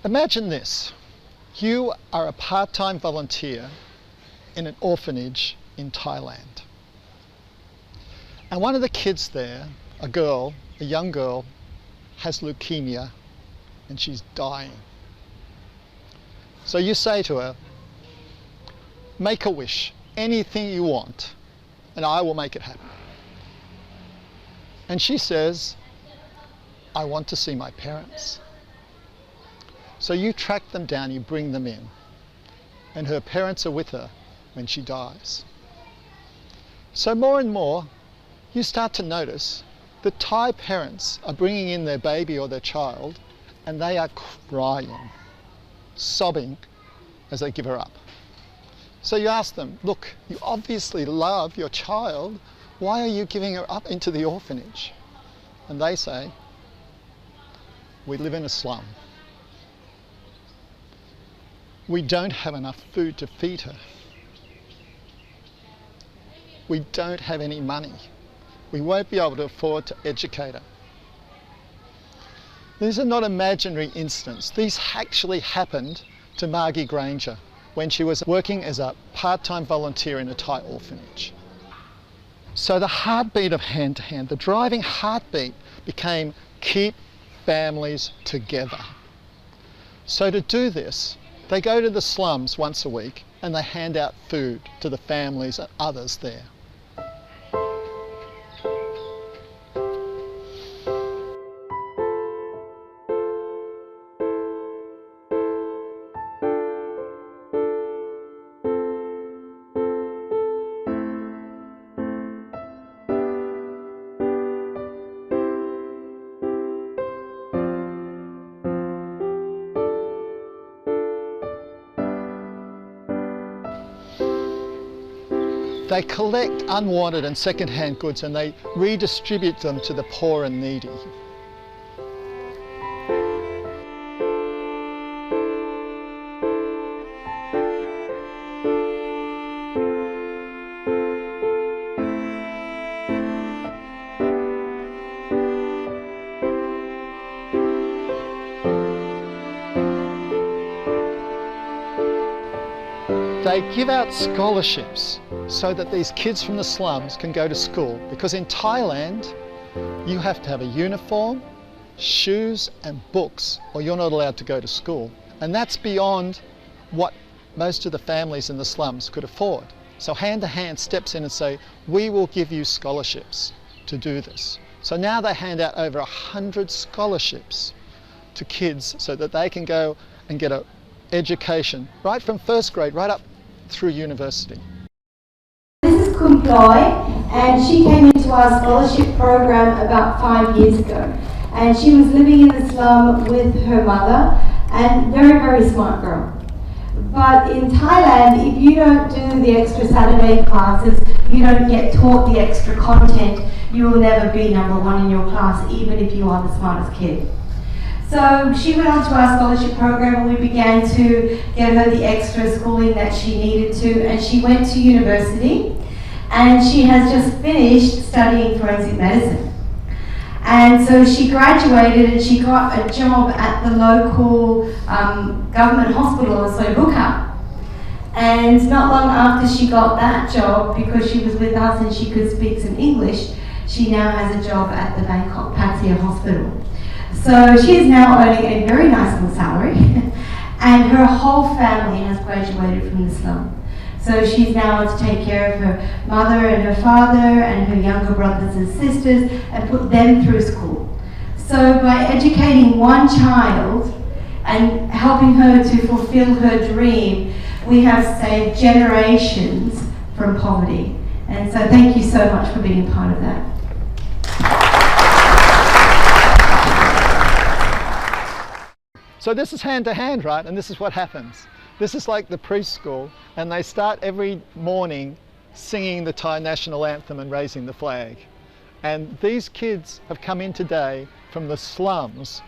Imagine this. You are a part-time volunteer in an orphanage in Thailand. And one of the kids there, a young girl, has leukemia and she's dying. So you say to her, make a wish, anything you want, and I will make it happen. And she says, I want to see my parents. So you track them down, you bring them in, and her parents are with her when she dies. So more and more, you start to notice that Thai parents are bringing in their baby or their child, and they are crying, sobbing as they give her up. So you ask them, look, you obviously love your child, why are you giving her up into the orphanage? And they say, we live in a slum. We don't have enough food to feed her. We don't have any money. We won't be able to afford to educate her. These are not imaginary incidents. These actually happened to Margie Granger when she was working as a part-time volunteer in a Thai orphanage. So the heartbeat of Hand to Hand, the driving heartbeat, became keep families together. So to do this, they go to the slums once a week and they hand out food to the families and others there. They collect unwanted and second-hand goods and they redistribute them to the poor and needy. They give out scholarships so that these kids from the slums can go to school, because in Thailand you have to have a uniform, shoes and books or you're not allowed to go to school, and that's beyond what most of the families in the slums could afford. So Hand to Hand steps in and say, we will give you scholarships to do this. So now they hand out over 100 scholarships to kids so that they can go and get an education right from first grade right up through university. This is Kun Ploy, and she came into our scholarship program about 5 years ago, and she was living in the slum with her mother, and very smart girl. But in Thailand, if you don't do the extra Saturday classes, you don't get taught the extra content, you will never be number one in your class, even if you are the smartest kid. So she went on to our scholarship program and we began to get her the extra schooling that she needed to, and she went to university and she has just finished studying forensic medicine. And so she graduated and she got a job at the local government hospital in Soibuka. And not long after she got that job, because she was with us and she could speak some English, she now has a job at the Bangkok Pattaya Hospital. So she is now earning a very nice little salary and her whole family has graduated from the slum. So she's now to take care of her mother and her father and her younger brothers and sisters and put them through school. So by educating one child and helping her to fulfill her dream, we have saved generations from poverty. And so thank you so much for being a part of that. So this is Hand to Hand, right? And this is what happens. This is like the preschool, and they start every morning singing the Thai national anthem and raising the flag. And these kids have come in today from the slums,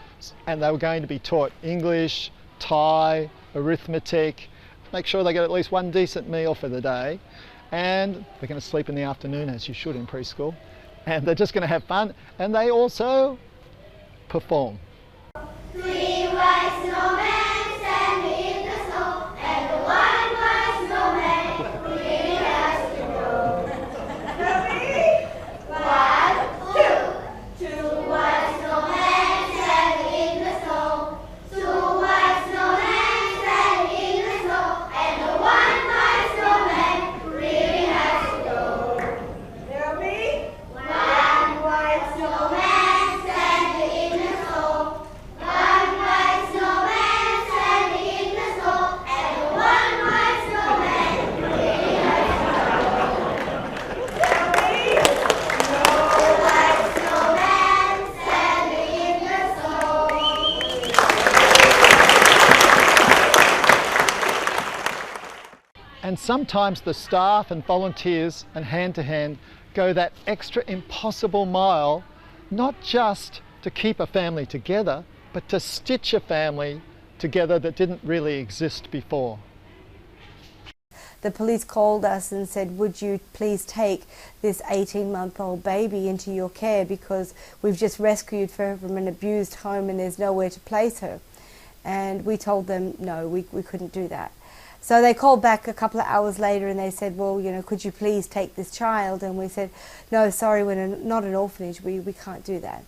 and they were going to be taught English, Thai, arithmetic, make sure they get at least one decent meal for the day, and they're going to sleep in the afternoon, as you should in preschool, and they're just going to have fun, and they also perform. Three white snowmen. sometimes the staff and volunteers and hand to hand go that extra impossible mile, not just to keep a family together, but to stitch a family together that didn't really exist before. The police called us and said, would you please take this 18-month-old baby into your care because we've just rescued her from an abused home and there's nowhere to place her. And we told them, no, we couldn't do that. So they called back a couple of hours later and they said, well, you know, could you please take this child? And we said, no, sorry, we're not an orphanage, we can't do that.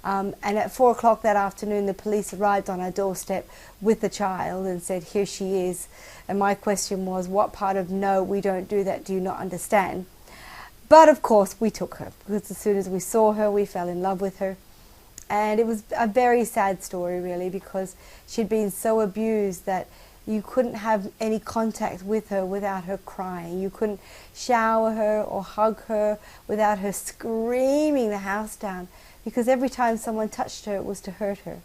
And at 4 o'clock that afternoon, the police arrived on our doorstep with the child and said, here she is. And my question was, what part of no, we don't do that, do you not understand? But of course, we took her, because as soon as we saw her, we fell in love with her. And it was a very sad story, really, because she'd been so abused that you couldn't have any contact with her without her crying. You couldn't shower her or hug her without her screaming the house down, because every time someone touched her, it was to hurt her.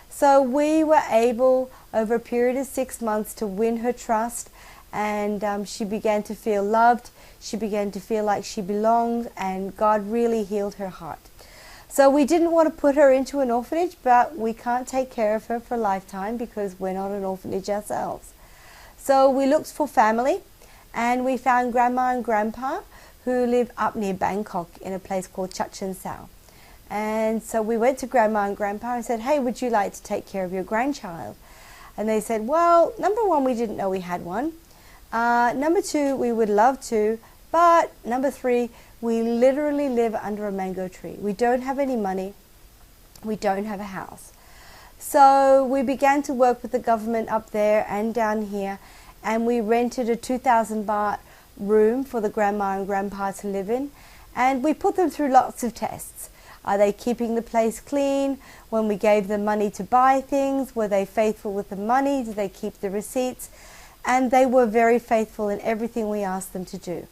So we were able, over a period of 6 months, to win her trust, and she began to feel loved. She began to feel like she belonged, and God really healed her heart. So we didn't want to put her into an orphanage, but we can't take care of her for a lifetime because we're not an orphanage ourselves. So we looked for family, and we found Grandma and Grandpa, who live up near Bangkok in a place called Chachen Sao. And so we went to Grandma and Grandpa and said, hey, would you like to take care of your grandchild? And they said, well, number one, we didn't know we had one. Number two, we would love to. But number three, we literally live under a mango tree. We don't have any money. We don't have a house. So we began to work with the government up there and down here. And we rented a 2,000 baht room for the Grandma and Grandpa to live in. And we put them through lots of tests. Are they keeping the place clean? When we gave them money to buy things, were they faithful with the money? Did they keep the receipts? And they were very faithful in everything we asked them to do.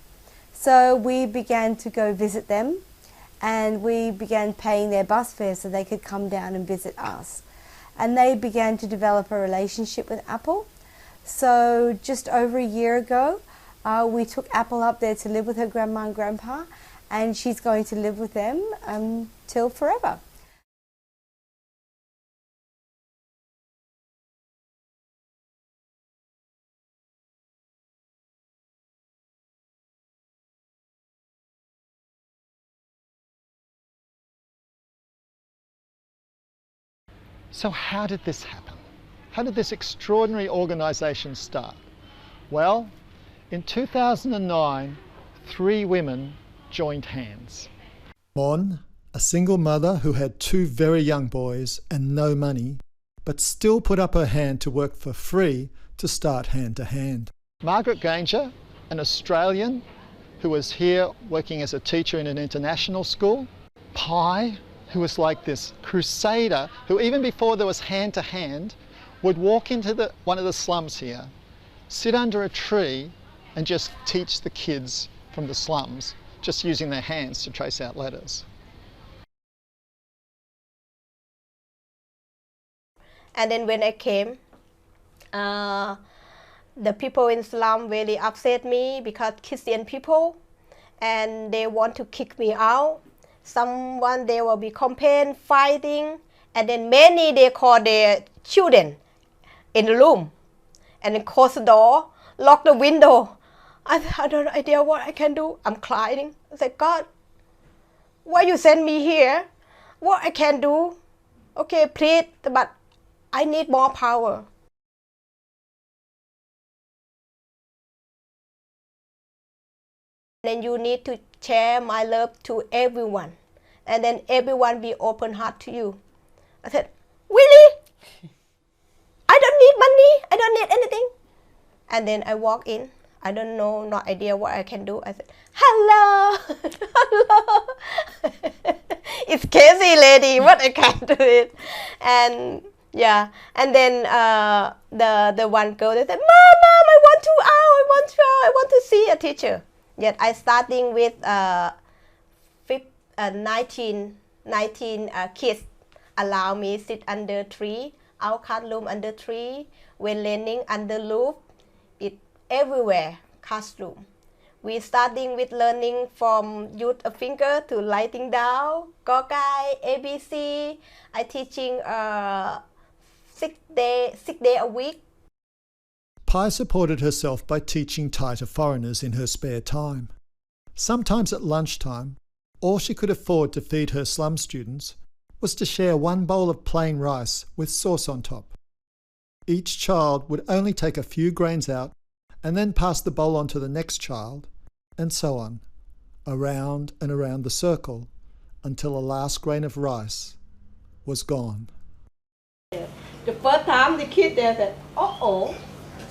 So we began to go visit them, and we began paying their bus fare so they could come down and visit us. And they began to develop a relationship with Apple. So just over a year ago, we took Apple up there to live with her Grandma and Grandpa, and she's going to live with them till forever. So how did this happen? How did this extraordinary organisation start? Well, in 2009, 3 women joined hands. Mon, a single mother who had 2 very young boys and no money, but still put up her hand to work for free to start Hand to Hand. Margaret Granger, an Australian who was here working as a teacher in an international school. Pi, who was like this crusader who, even before there was Hand to Hand, would walk into one of the slums here, sit under a tree and just teach the kids from the slums, just using their hands to trace out letters. And then when I came, the people in slum really upset me because Christian people, and they want to kick me out. Someone, they will be complain, fighting, and then many, they call their children in the room and then close the door, lock the window. I don't know idea what I can do. I'm crying. I said, God, why you send me here? What I can do? Okay, please, but I need more power. Then you need to share my love to everyone, and then everyone be open heart to you. I said, really? I don't need money. I don't need anything. And then I walk in. I don't know, no idea what I can do. I said, hello, hello. It's crazy lady, what I can do it. And yeah, and then the one girl, they said, Mom, I want to out, I want to see a teacher. Yet I starting with 19 kids allow me sit under tree, our classroom under tree, when raining under roof. It everywhere classroom. We starting with learning from use a finger to writing down, gokai, ABC. I teaching 6 day a week. Pi supported herself by teaching Thai to foreigners in her spare time. Sometimes at lunchtime, all she could afford to feed her slum students was to share one bowl of plain rice with sauce on top. Each child would only take a few grains out and then pass the bowl on to the next child, and so on, around and around the circle, until the last grain of rice was gone. The first time the kid there said, "Oh,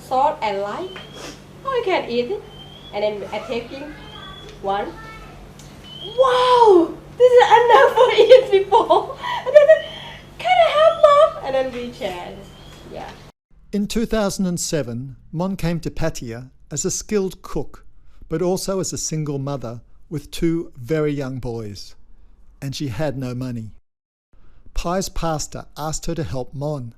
salt and light. Oh, I can't eat it." And then I taking one. Wow, this is I never eat before. And then I said, "Can I have love?" And then we shared. Yeah. In 2007, Mon came to Pattaya as a skilled cook, but also as a single mother with 2 very young boys, and she had no money. Pi's pastor asked her to help Mon.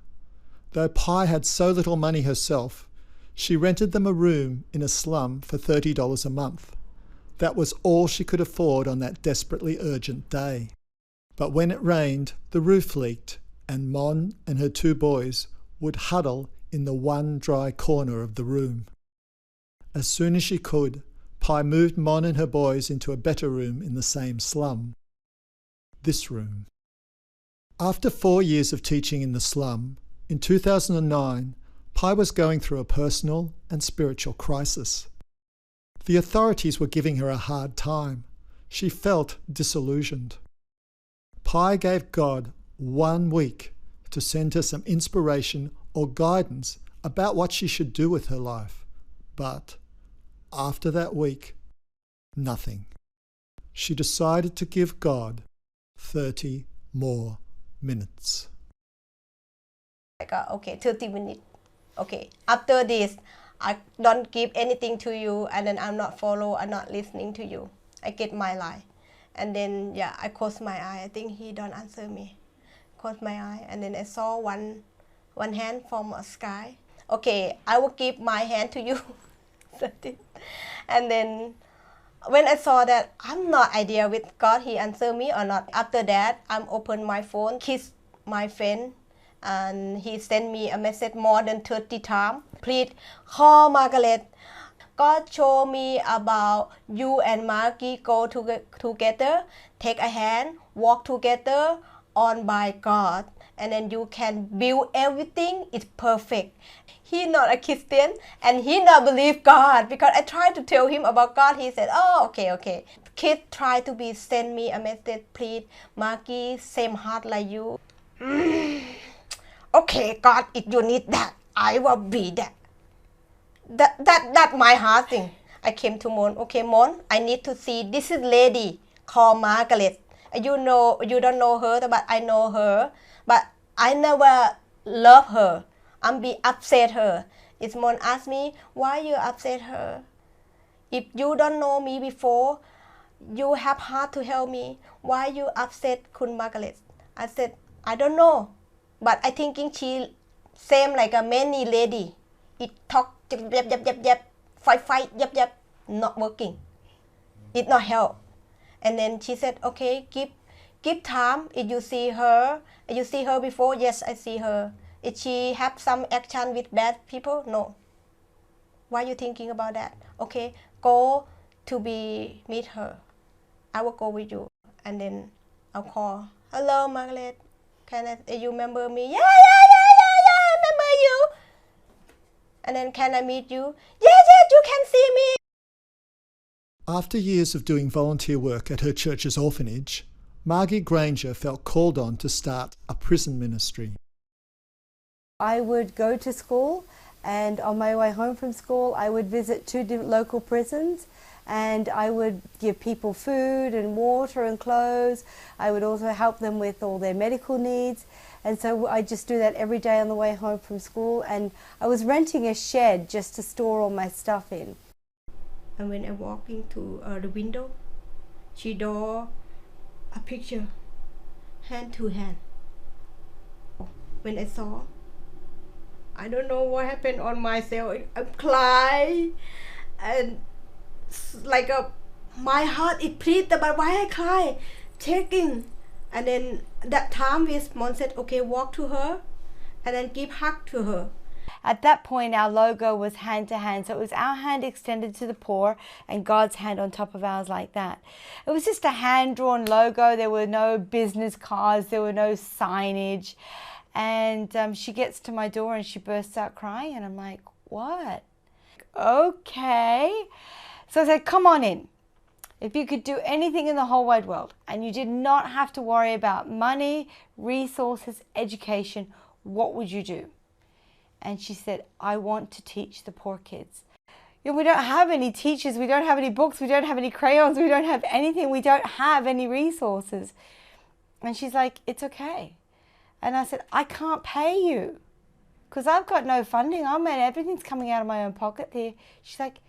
Though Pi had so little money herself, she rented them a room in a slum for $30 a month. That was all she could afford on that desperately urgent day. But when it rained, the roof leaked, and Mon and her 2 boys would huddle in the one dry corner of the room. As soon as she could, Pi moved Mon and her boys into a better room in the same slum. This room. After 4 years of teaching in the slum, in 2009, Pi was going through a personal and spiritual crisis. The authorities were giving her a hard time. She felt disillusioned. Pi gave God 1 week to send her some inspiration or guidance about what she should do with her life. But after that week, nothing. She decided to give God 30 more minutes. Okay, 30 minutes. Okay, after this, I don't give anything to you, and then I'm not follow, I'm not listening to you. I get my life. And then, yeah, I close my eye. I think he don't answer me. Close my eye, and then I saw one hand from a sky. Okay, I will give my hand to you. And then when I saw that, I'm not idea with God, he answer me or not. After that, I'm open my phone, kiss my friend, and he sent me a message more than 30 times. Please call Margaret. God show me about you and Maggie go together, take a hand, walk together on by God, and then you can build everything. It's perfect. He not a Christian and he not believe God, because I tried to tell him about God. He said, "Oh, okay. Kid try to be send me a message, please, Maggie, same heart like you." Okay, God, if you need that, I will be that. That my heart thing. I came to Mon. Okay, Mon, I need to see this is lady called Margaret. You know, you don't know her, but I know her. But I never love her. I'm be upset her. If Mon ask me, why you upset her? If you don't know me before, you have heart to help me. Why you upset Kun Margaret? I said, I don't know. But I thinking she same like a many lady. It talk, yep, fight, yep, not working. It not help. And then she said, okay, give time. If you see her before, yes, I see her. If she have some action with bad people, no. Why you thinking about that? Okay, go to be meet her. I will go with you. And then I'll call. Hello, Margaret. You remember me? Yeah, I remember you. And then can I meet you? Yes, you can see me. After years of doing volunteer work at her church's orphanage, Margie Granger felt called on to start a prison ministry. I would go to school, and on my way home from school I would visit 2 local prisons, and I would give people food and water and clothes. I would also help them with all their medical needs, and so I just do that every day on the way home from school. And I was renting a shed just to store all my stuff in. And when I walk into the window, she draw a picture, hand to hand. When I saw, I don't know what happened on myself. I'm crying, and like my heart it bleeds, but why I cry, taking. And then that time his mom said, okay, walk to her and then give hug to her. At that point, our logo was hand to hand. So it was our hand extended to the poor and God's hand on top of ours like that. It was just a hand-drawn logo. There were no business cards. There were no signage. And she gets to my door and she bursts out crying. And I'm like, what? Okay. So I said, come on in. If you could do anything in the whole wide world and you did not have to worry about money, resources, education, what would you do? And she said, I want to teach the poor kids. You know, we don't have any teachers, we don't have any books, we don't have any crayons, we don't have anything, we don't have any resources. And she's like, it's okay. And I said, I can't pay you because I've got no funding. Everything's coming out of my own pocket there. She's like,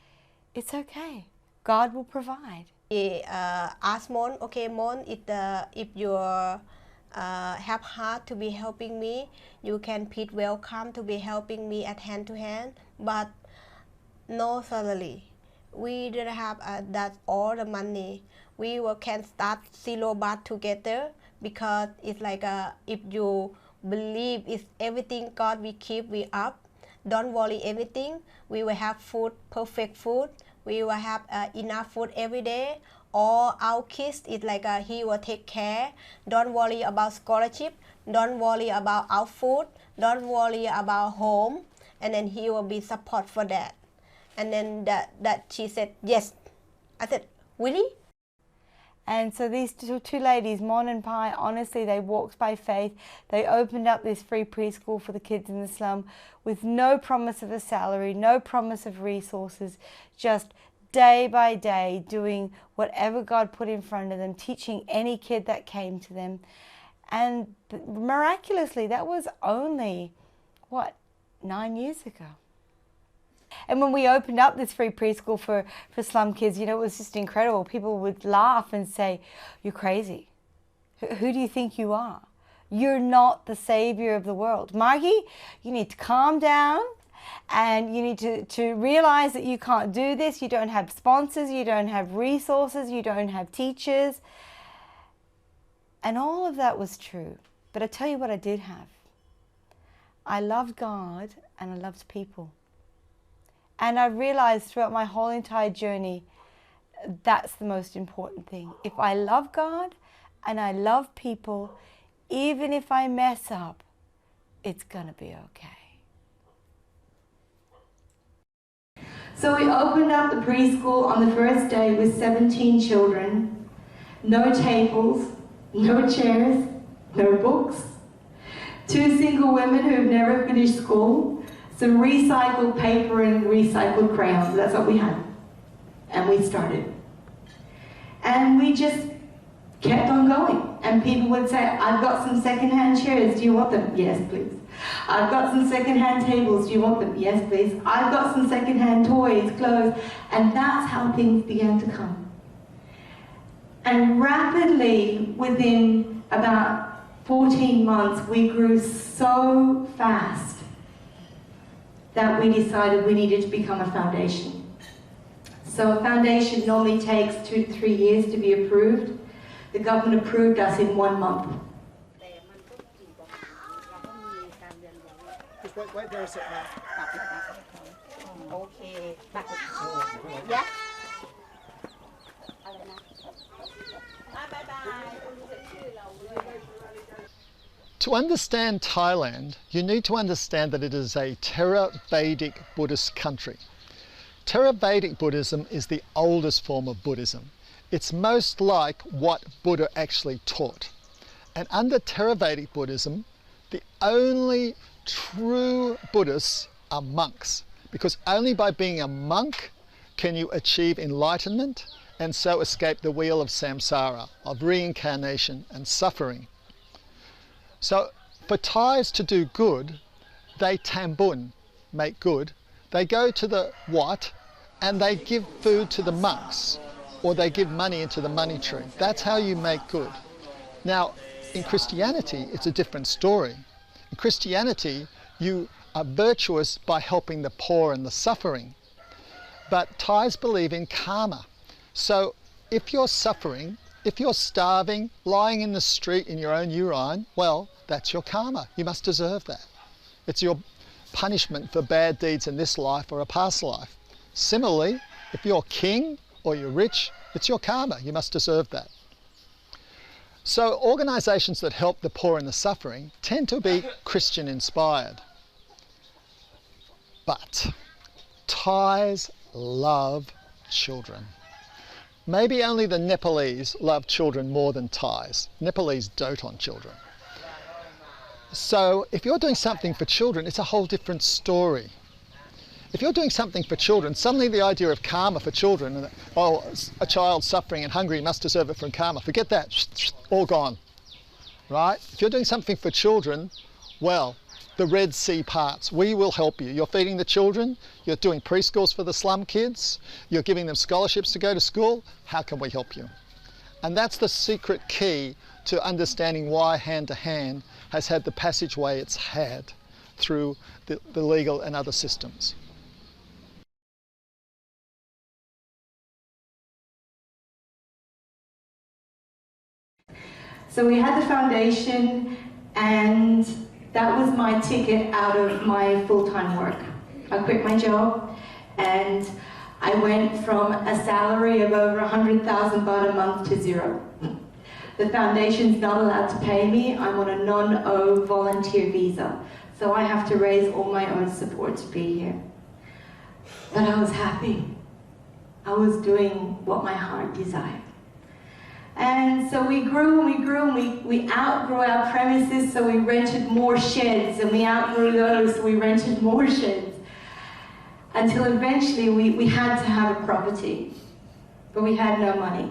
it's okay. God will provide. He asked Mon, okay, Mon, if you have heart to be helping me, you can please welcome to be helping me at hand to hand, but no salary. We didn't have that all the money. We can start 0 baht together because it's like if you believe it's everything God will keep we up. Don't worry everything. We will have food, perfect food. We will have enough food every day. All our kids is like he will take care. Don't worry about scholarship. Don't worry about our food. Don't worry about home. And then he will be support for that. And then that she said yes. I said, really? And so these two ladies, Mon and Pai, honestly, they walked by faith. They opened up this free preschool for the kids in the slum with no promise of a salary, no promise of resources, just day by day doing whatever God put in front of them, teaching any kid that came to them. And miraculously, that was only, 9 years ago. And when we opened up this free preschool for slum kids, you know, it was just incredible. People would laugh and say, you're crazy. Who do you think you are? You're not the savior of the world. Margie, you need to calm down and you need to realize that you can't do this. You don't have sponsors, you don't have resources, you don't have teachers. And all of that was true. But I tell you what I did have. I loved God and I loved people. And I realized throughout my whole entire journey, that's the most important thing. If I love God and I love people, even if I mess up, it's gonna be okay. So we opened up the preschool on the first day with 17 children, no tables, no chairs, no books, 2 single women who've never finished school, some recycled paper and recycled crayons. That's what we had. And we started. And we just kept on going. And people would say, I've got some second-hand chairs. Do you want them? Yes, please. I've got some second-hand tables. Do you want them? Yes, please. I've got some second-hand toys, clothes. And that's how things began to come. And rapidly, within about 14 months, we grew so fast that we decided we needed to become a foundation. So a foundation normally takes 2 to 3 years to be approved. The government approved us in 1 month. Wait there a second. Okay. Yeah. To understand Thailand, you need to understand that it is a Theravedic Buddhist country. Theravedic Buddhism is the oldest form of Buddhism. It's most like what Buddha actually taught. And under Theravedic Buddhism, the only true Buddhists are monks, because only by being a monk can you achieve enlightenment and so escape the wheel of samsara, of reincarnation and suffering. So for Thais to do good, they tambun, make good. They go to the wat and they give food to the monks, or they give money into the money tree. That's how you make good. Now, in Christianity, it's a different story. In Christianity, you are virtuous by helping the poor and the suffering. But Thais believe in karma. So if you're suffering, if you're starving, lying in the street in your own urine, well, that's your karma. You must deserve that. It's your punishment for bad deeds in this life or a past life. Similarly, if you're king or you're rich, it's your karma. You must deserve that. So organisations that help the poor and the suffering tend to be Christian inspired. But Thais love children. Maybe only the Nepalese love children more than Thais. Nepalese dote on children. So if you're doing something for children, it's a whole different story. If you're doing something for children, suddenly the idea of karma for children, oh, a child suffering and hungry must deserve it from karma, forget that, all gone, right? If you're doing something for children, well, the Red Sea parts, we will help you. You're feeding the children, you're doing preschools for the slum kids, you're giving them scholarships to go to school, how can we help you? And that's the secret key to understanding why Hand to Hand has had the passageway it's had through the legal and other systems. So we had the foundation, and that was my ticket out of my full-time work. I quit my job and I went from a salary of over 100,000 baht a month to zero. The foundation's not allowed to pay me. I'm on a non-O volunteer visa, so I have to raise all my own support to be here. But I was happy. I was doing what my heart desired. And so we grew and we grew and we outgrew our premises, so we rented more sheds, and we outgrew those, so we rented more sheds. Until eventually we had to have a property, but we had no money.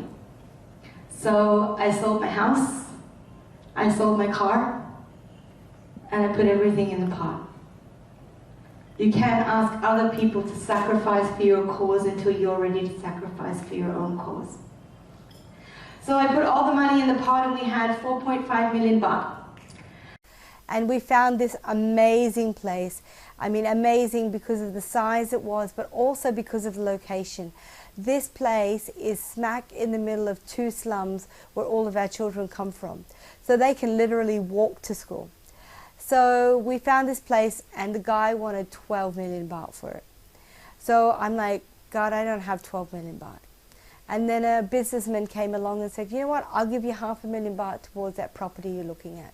So I sold my house, I sold my car, and I put everything in the pot. You can't ask other people to sacrifice for your cause until you're ready to sacrifice for your own cause. So I put all the money in the pot, and we had 4.5 million baht. And we found this amazing place. I mean, amazing because of the size it was, but also because of the location. This place is smack in the middle of two slums where all of our children come from. So they can literally walk to school. So we found this place, and the guy wanted 12 million baht for it. So I'm like, God, I don't have 12 million baht. And then a businessman came along and said, you know what, I'll give you 500,000 baht towards that property you're looking at.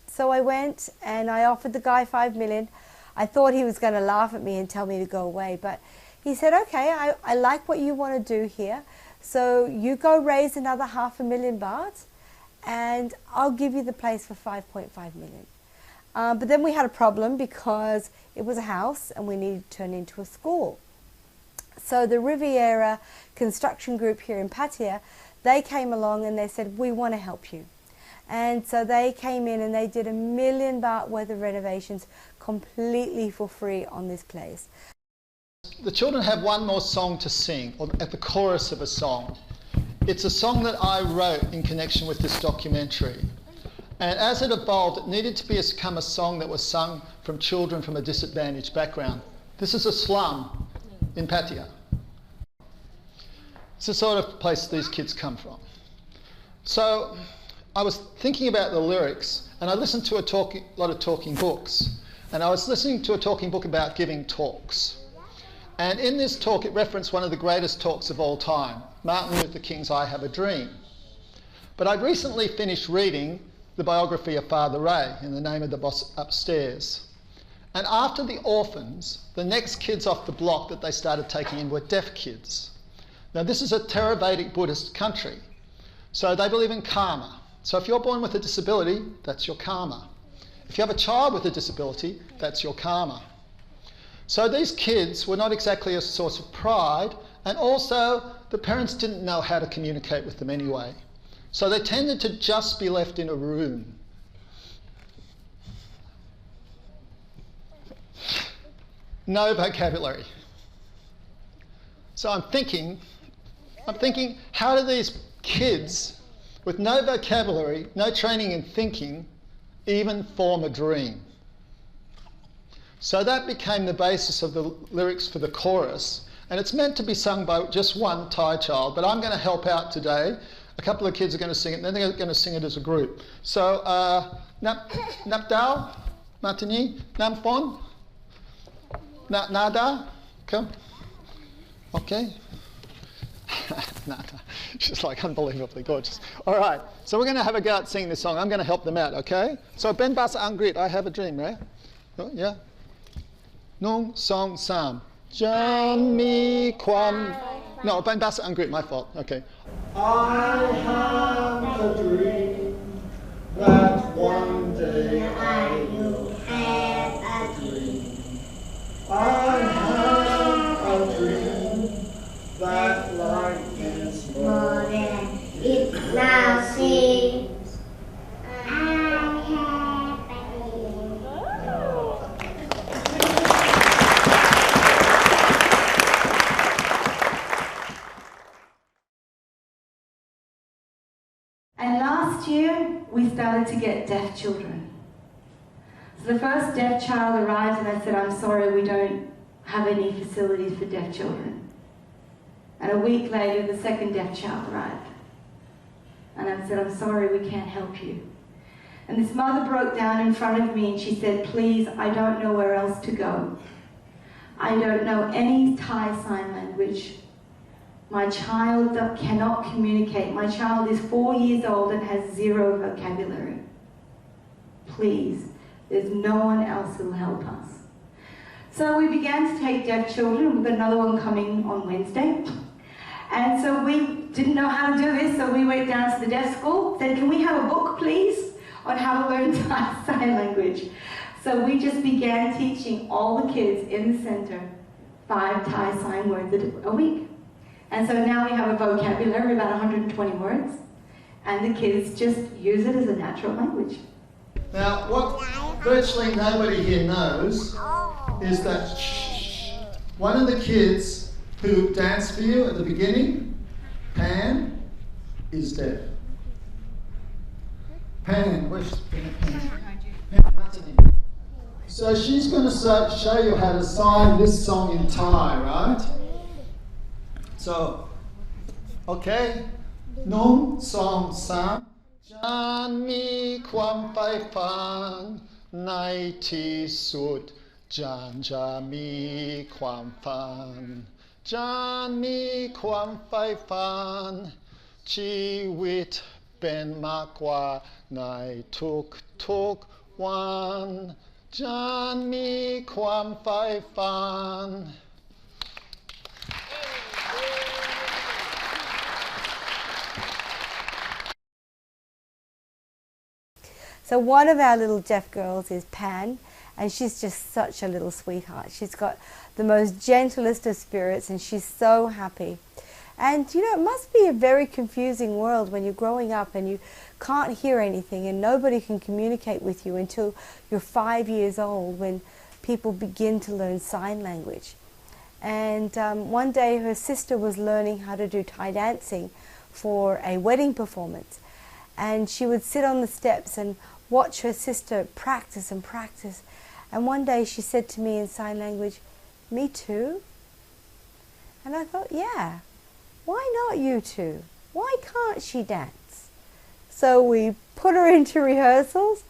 So I went and I offered the guy 5 million. I thought he was going to laugh at me and tell me to go away, but he said, okay, I like what you want to do here. So you go raise another 500,000 baht and I'll give you the place for 5.5 million. But then we had a problem because it was a house and we needed to turn it into a school. So the Riviera construction group here in Pattaya, they came along and they said, we want to help you. And so they came in and they did 1 million baht worth of renovations completely for free on this place. The children have one more song to sing, or at the chorus of a song. It's a song that I wrote in connection with this documentary. And as it evolved, it needed to become a song that was sung from children from a disadvantaged background. This is a slum in Pattaya. It's the sort of place these kids come from. So I was thinking about the lyrics, and I listened to a lot of talking books. And I was listening to a talking book about giving talks. And in this talk, it referenced one of the greatest talks of all time, Martin Luther King's I Have a Dream. But I'd recently finished reading the biography of Father Ray, In the Name of the Boss Upstairs. And after the orphans, the next kids off the block that they started taking in were deaf kids. Now this is a Theravedic Buddhist country, so they believe in karma. So if you're born with a disability, that's your karma. If you have a child with a disability, that's your karma. So these kids were not exactly a source of pride, and also the parents didn't know how to communicate with them anyway. So they tended to just be left in a room. No vocabulary. So I'm thinking, how do these kids with no vocabulary, no training in thinking, even form a dream? So that became the basis of the lyrics for the chorus. And it's meant to be sung by just one Thai child, but I'm going to help out today. A couple of kids are going to sing it, and then they're going to sing it as a group. So, Nap Dao, Martini, Nam Fon, Nada, come. Okay. Nada. She's like unbelievably gorgeous. All right, so we're going to have a go at singing this song. I'm going to help them out, okay? So, Ben Basa Angrit, I have a dream, right? Oh, yeah. Nung Song Sam. Jan Mi Kwam. No, Ben Basa Angrit, my fault. Okay. I have a dream that one day I will have a dream. I have a dream that life is more than it now seems. I have a dream. And last year, we started to get deaf children. So the first deaf child arrived and I said, I'm sorry, we don't have any facilities for deaf children. And a week later, the second deaf child arrived. And I said, I'm sorry, we can't help you. And this mother broke down in front of me and she said, please, I don't know where else to go. I don't know any Thai sign language. My child cannot communicate. My child is 4 years old and has zero vocabulary. Please, there's no one else who will help us. So we began to take deaf children. We've got another one coming on Wednesday. And so we didn't know how to do this, so we went down to the deaf school, said, can we have a book, please, on how to learn Thai sign language? So we just began teaching all the kids in the center 5 Thai sign words a week. And so now we have a vocabulary, about 120 words, and the kids just use it as a natural language. Now, what virtually nobody here knows is that one of the kids who danced for you at the beginning, Pan, is deaf. Pan, where's Pan? Pan, Martini. So she's going to show you how to sign this song in Thai, right? So, okay. Nung Song Sam. Jan Mi Kwam Fai Fan. Nai Ti Sud. Jan Ja Mi Kwam Fan. Jan Mi Kwam Fai Fan. Chi Wit Ben Makwa. Nai Tuk Tuk Wan. Jan Mi Kwam Fai Fan. So one of our little deaf girls is Pan, and she's just such a little sweetheart. She's got the most gentlest of spirits and she's so happy. And you know, it must be a very confusing world when you're growing up and you can't hear anything and nobody can communicate with you until you're 5 years old, when people begin to learn sign language. And one day her sister was learning how to do Thai dancing for a wedding performance. And she would sit on the steps and watch her sister practice and practice. And one day she said to me in sign language, "Me too?" And I thought, yeah, why not you two? Why can't she dance? So we put her into rehearsals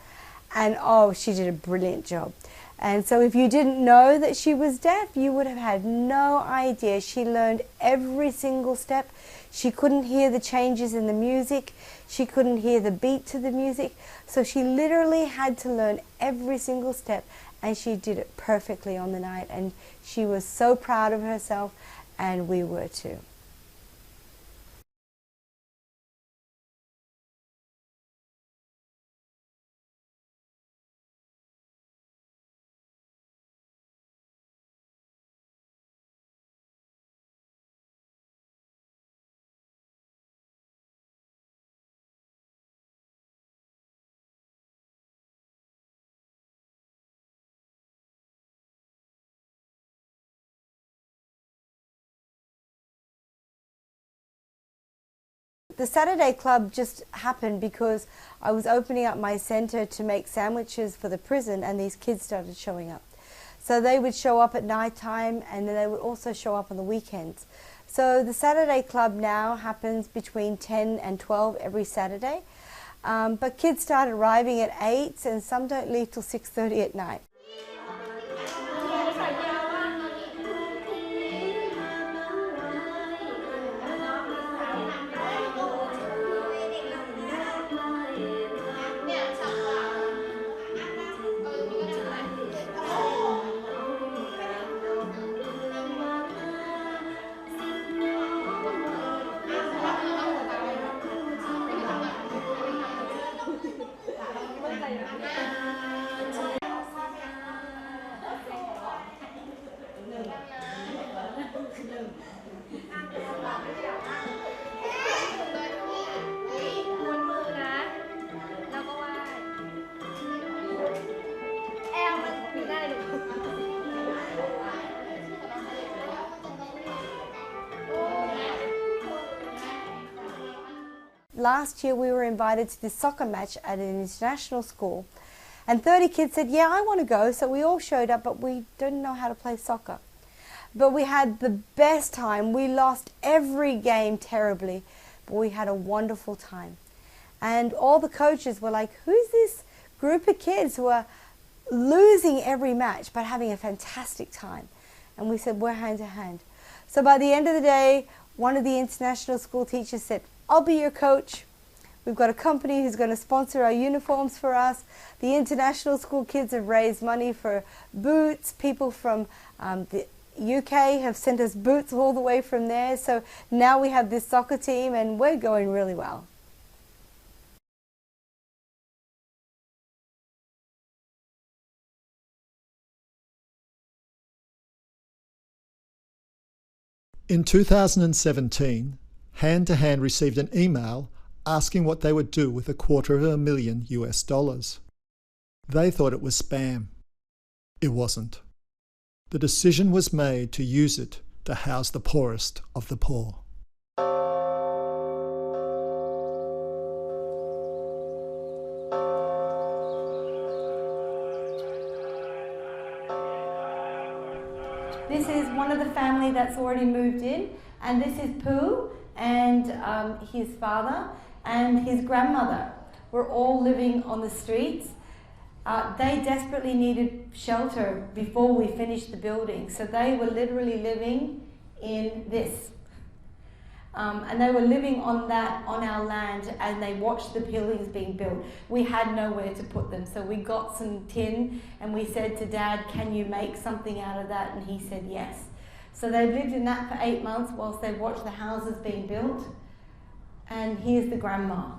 and oh, she did a brilliant job. And so if you didn't know that she was deaf, you would have had no idea. She learned every single step. She couldn't hear the changes in the music. She couldn't hear the beat to the music. So she literally had to learn every single step, and she did it perfectly on the night. And she was so proud of herself, and we were too. The Saturday Club just happened because I was opening up my centre to make sandwiches for the prison, and these kids started showing up. So So they would show up at night time, and then they would also show up on the weekends. So the Saturday club now happens between 10 and 12 every Saturday. But kids start arriving at 8, and some don't leave till 6:30 at night. Last year we were invited to this soccer match at an international school, and 30 kids said, yeah, I want to go. So we all showed up, but we didn't know how to play soccer. But we had the best time. We lost every game terribly, but we had a wonderful time. And all the coaches were like, who's this group of kids who are losing every match but having a fantastic time? And we said, we're hand to hand. So by the end of the day, one of the international school teachers said, I'll be your coach. We've got a company who's going to sponsor our uniforms for us. The international school kids have raised money for boots. People from the UK have sent us boots all the way from there. So now we have this soccer team, and we're going really well. In 2017, Hand to Hand received an email asking what they would do with $250,000 US. They thought it was spam. It wasn't. The decision was made to use it to house the poorest of the poor. This is one of the family that's already moved in, and this is Pooh and his father and his grandmother. We're all living on the streets. They desperately needed shelter before we finished the building, so they were literally living in this. And they were living on our land, and they watched the buildings being built. We had nowhere to put them, so we got some tin and we said to Dad, can you make something out of that? And he said yes. So they lived in that for 8 months whilst they watched the houses being built. And here's the grandma.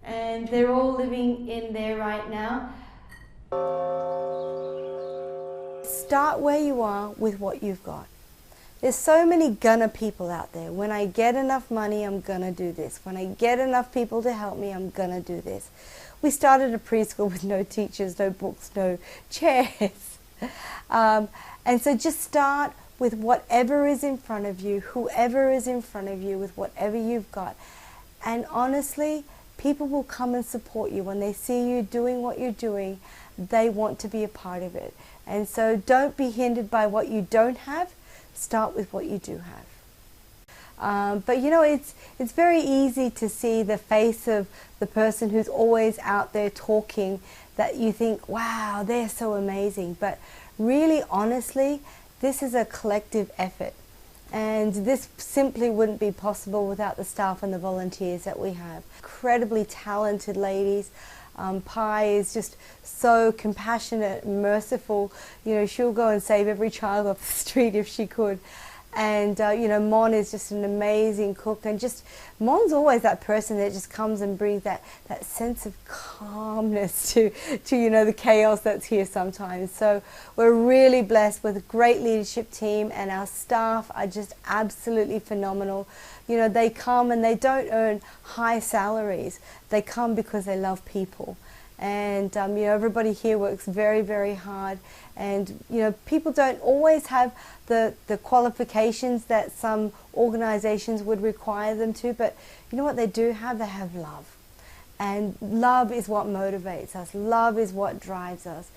And they're all living in there right now. Start where you are with what you've got. There's so many gunner people out there. When I get enough money, I'm gonna do this. When I get enough people to help me, I'm gonna do this. We started a preschool with no teachers, no books, no chairs. And so just start with whatever is in front of you, whoever is in front of you, with whatever you've got. And honestly, people will come and support you. When they see you doing what you're doing, they want to be a part of it. And so don't be hindered by what you don't have. Start with what you do have. But you know, it's very easy to see the face of the person who's always out there talking, that you think, wow, they're so amazing. But really, honestly, this is a collective effort. And this simply wouldn't be possible without the staff and the volunteers that we have. Incredibly talented ladies. Pi is just so compassionate and merciful. You know, she'll go and save every child off the street if she could. And you know, Mon is just an amazing cook, and just Mon's always that person that just comes and brings that sense of calmness to you know, the chaos that's here sometimes. So we're really blessed with a great leadership team, and our staff are just absolutely phenomenal. You know, they come and they don't earn high salaries. They come because they love people. And you know, everybody here works very, very hard. And you know, people don't always have the qualifications that some organizations would require them to, but you know what they do have? They have love. And love is what motivates us. Love is what drives us.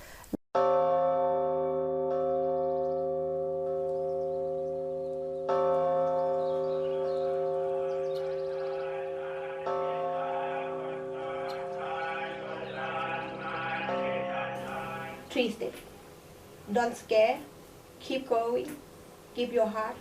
3 steps. Don't scare. Keep going. Give your heart.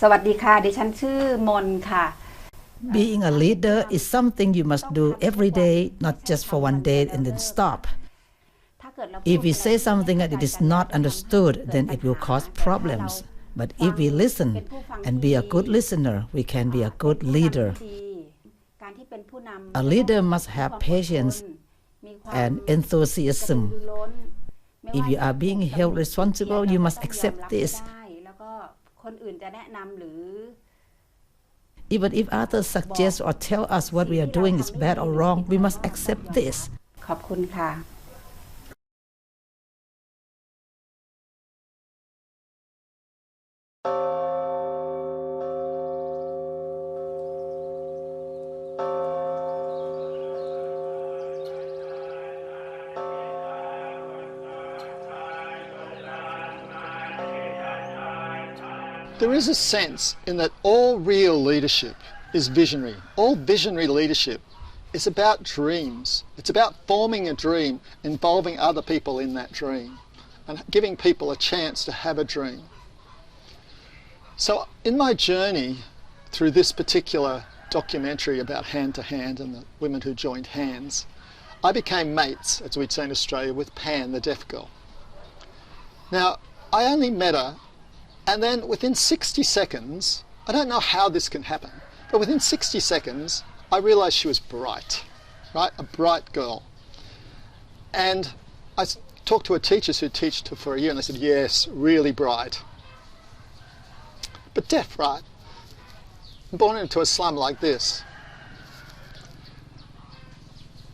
สวัสดีค่ะดิฉันชื่อมนค่ะ Being a leader is something you must do every day, not just for one day and then stop. If we say something that it is not understood, then it will cause problems. But if we listen and be a good listener, we can be a good leader. A leader must have patience and enthusiasm. If you are being held responsible, you must accept this. Even if others suggest or tell us what we are doing is bad or wrong, we must accept this. ขอบคุณค่ะ There is a sense in that all real leadership is visionary. All visionary leadership is about dreams. It's about forming a dream, involving other people in that dream, and giving people a chance to have a dream. So in my journey through this particular documentary about Hand to Hand and the women who joined hands, I became mates, as we'd say in Australia, with Pan, the deaf girl. Now, I only met her, and then within 60 seconds, I don't know how this can happen, but within 60 seconds, I realised she was bright, right? A bright girl. And I talked to her teachers who taught her for a year, and they said, yes, really bright. But deaf, right? Born into a slum like this.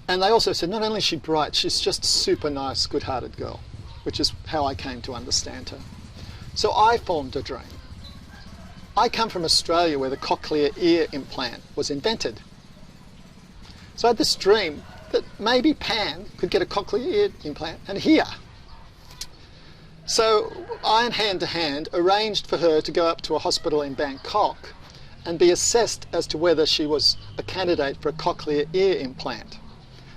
And they also said, not only is she bright, she's just a super nice, good-hearted girl, which is how I came to understand her. So I formed a dream. I come from Australia where the cochlear ear implant was invented. So I had this dream that maybe Pan could get a cochlear ear implant and hear. So I and Hand to Hand arranged for her to go up to a hospital in Bangkok and be assessed as to whether she was a candidate for a cochlear ear implant.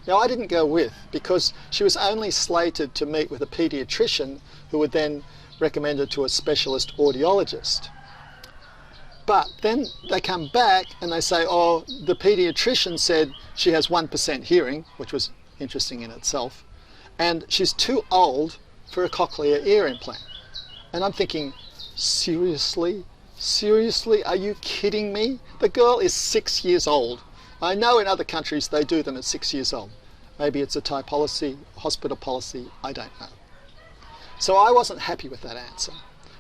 Now I didn't go with, because she was only slated to meet with a paediatrician who would then recommend her to a specialist audiologist. But then they come back and they say, oh, the paediatrician said she has 1% hearing, which was interesting in itself, and she's too old for a cochlear ear implant. And I'm thinking, seriously? Seriously? Are you kidding me? The girl is 6 years old. I know in other countries they do them at 6 years old. Maybe it's a Thai policy, hospital policy, I don't know. So I wasn't happy with that answer.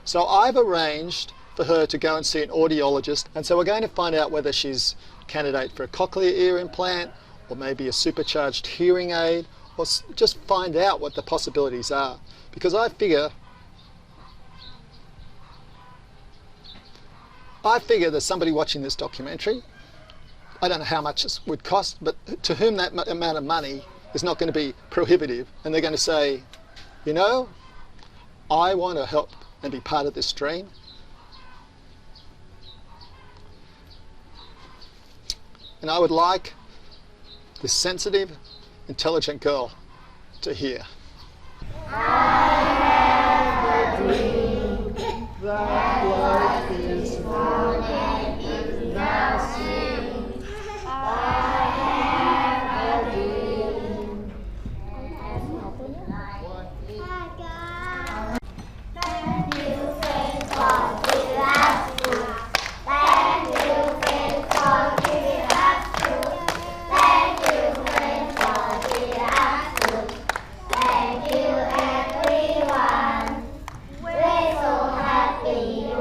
So I've arranged for her to go and see an audiologist, and so we're going to find out whether she's a candidate for a cochlear ear implant, or maybe a supercharged hearing aid, or just find out what the possibilities are. Because I figure there's somebody watching this documentary. I don't know how much it would cost, but to whom that amount of money is not going to be prohibitive, and they're going to say, you know, I want to help and be part of this dream. And I would like this sensitive, intelligent girl to hear. I have a dream that life is more than it now seems. I have a dream. Thank you, friends, for giving us food. Thank you, friends, for giving us food. Thank you, friends, for giving us food. Thank you, everyone. We're so happy.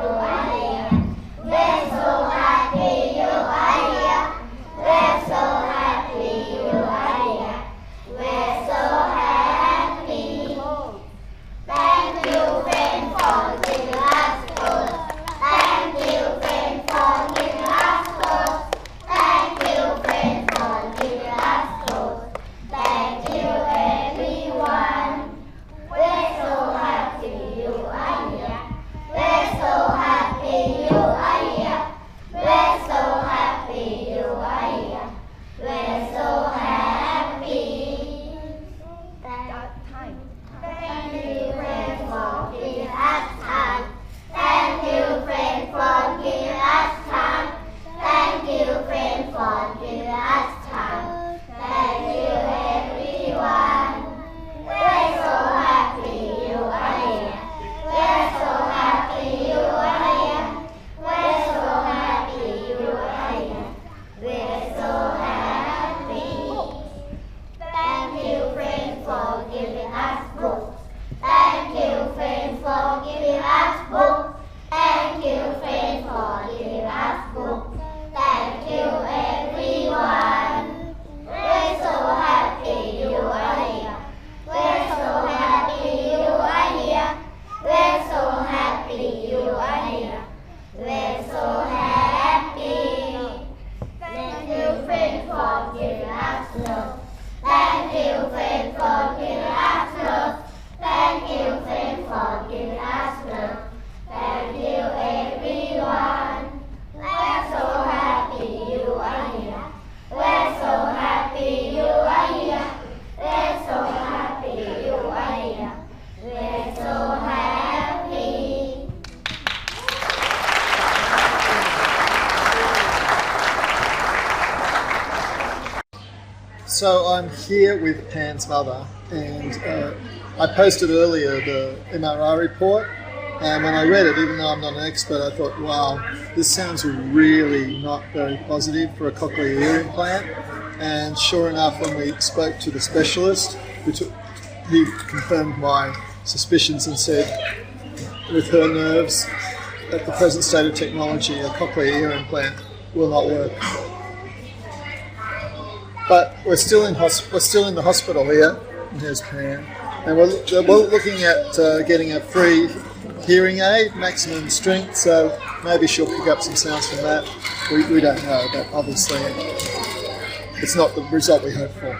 So I'm here with Pan's mother, and I posted earlier the MRI report, and when I read it, even though I'm not an expert, I thought, wow, this sounds really not very positive for a cochlear ear implant. And sure enough, when we spoke to the specialist, he confirmed my suspicions and said, with her nerves, at the present state of technology, a cochlear ear implant will not work. But we're still in the hospital here. Here's Pan, and we're looking at getting a free hearing aid, maximum strength. So maybe she'll pick up some sounds from that. We don't know, but obviously it's not the result we hope for.